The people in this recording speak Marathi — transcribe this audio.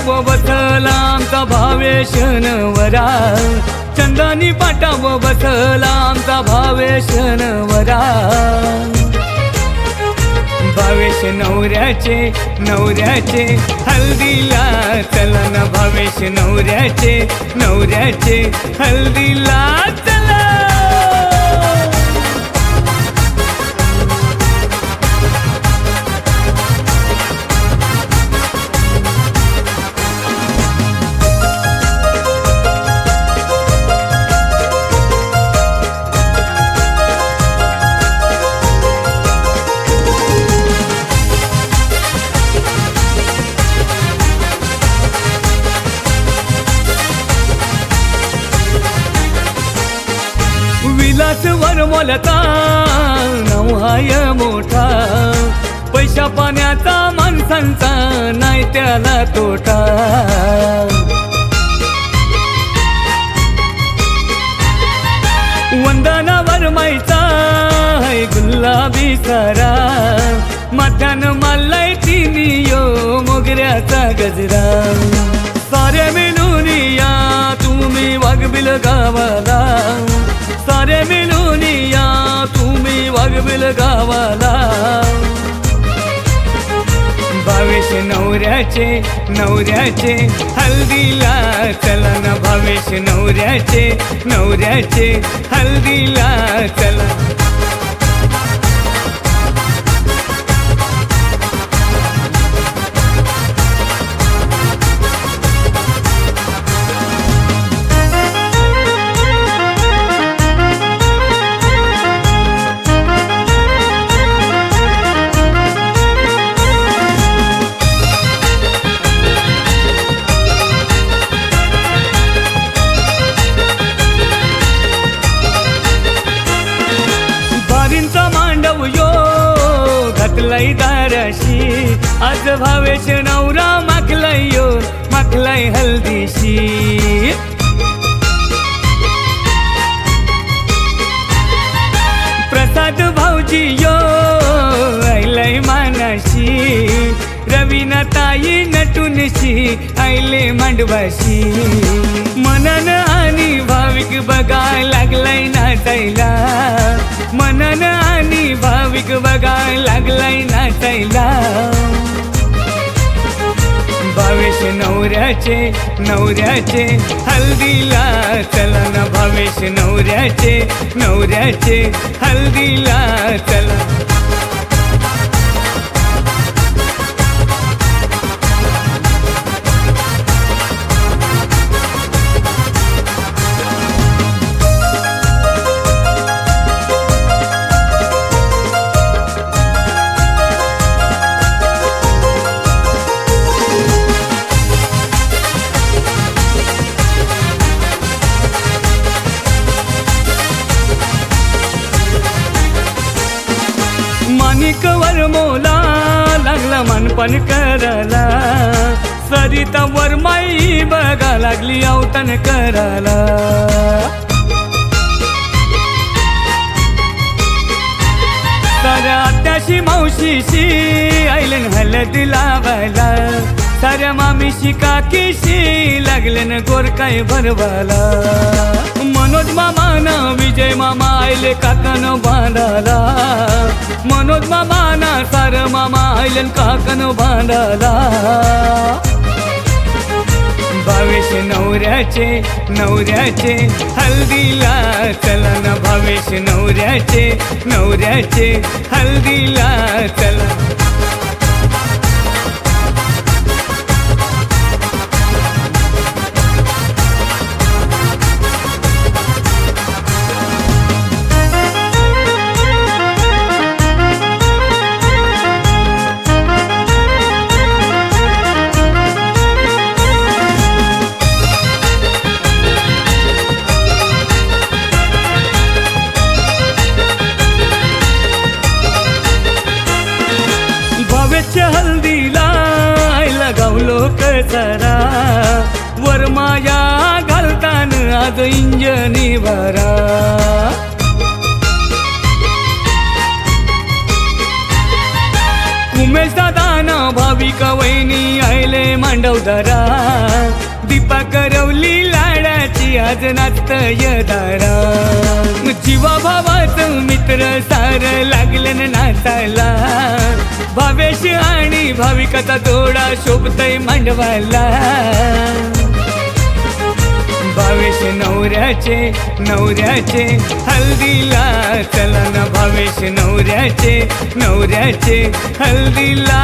पाटाव बसला आमचा भावेश नवरा, चंदनी पाटाव बसला आमचा भावेश नवरा। भावेश नवऱ्याचे नवऱ्याचे हल्दीला चला ना, भावेश नवऱ्याचे नवऱ्याचे हल्दीला चला। विलास वरमोलता नवहाय मोठा, पैसा पाण्याचा माणसांचा नाही त्याला तोटा। वंदना वरमाईचा है गुलाबी सारा, माथ्यानं मारलाय तिनी यो मोगऱ्याचा गजरा। सारे मिळून या तुम्ही वाघबिल गावाला, सारे मिळून या तुम्ही वाघबिल गावाला। भावेश नवऱ्याचे नवऱ्याचे हल्दीला चला ना, भावेश नवऱ्याचे नवऱ्याचे हल्दीला चला। मांडव यो घातलाय दाराशी, आज भावेश नवरा माखलाय यो माखलाय हल्दीशी। प्रसाद भाऊजी यो आयलाय मानाशी, रवीना ताई नटूनशी आयले मांडवाशी। मनन आणि भाविक बघाय लागलाय नाचायला, मनन आणि भाविक बघाय लागलाय नाचायला। भावेश नवऱ्याचे नवऱ्याचे हल्दीला चला ना, भावेश नवऱ्याचे नवऱ्याचे हल्दीला चला। माणिक वरमोला लागला मानपण करायला, सरिता वरमाई बघा लागली अवतन करायला। साऱ्या आत्याशी मावशीशी आयलन हलद लावायला, साऱ्या मामीशी काकीशी लागलन गोरकाय भरवाला। मनोज मामाना विजय मामा आयले काकन बांधाला, मनोज मामाना सार मामा आयलन काकन बांधाला। भावेश नवऱ्याचे नवऱ्याचे हल्दीला चला ना, भावेश नवऱ्याचे नवऱ्याचे हल्दीला चला। हल्दीला लगावलो कचरा, वरमाया घालतान आज इंजनी भरा। उमेश दादा ना भाविका वहिनी आयले मांड मांडवदारा दीपा करवली लाडाची आज नाचतय दारा जीवा भावाचं मित्र सार लागलं न नाचायला भावेश आणि भाविकाचा जोडा शोभतय मांडवाला भावेश नवऱ्याचे हल्दीला चला ना भावेश नवऱ्याचे हल्दीला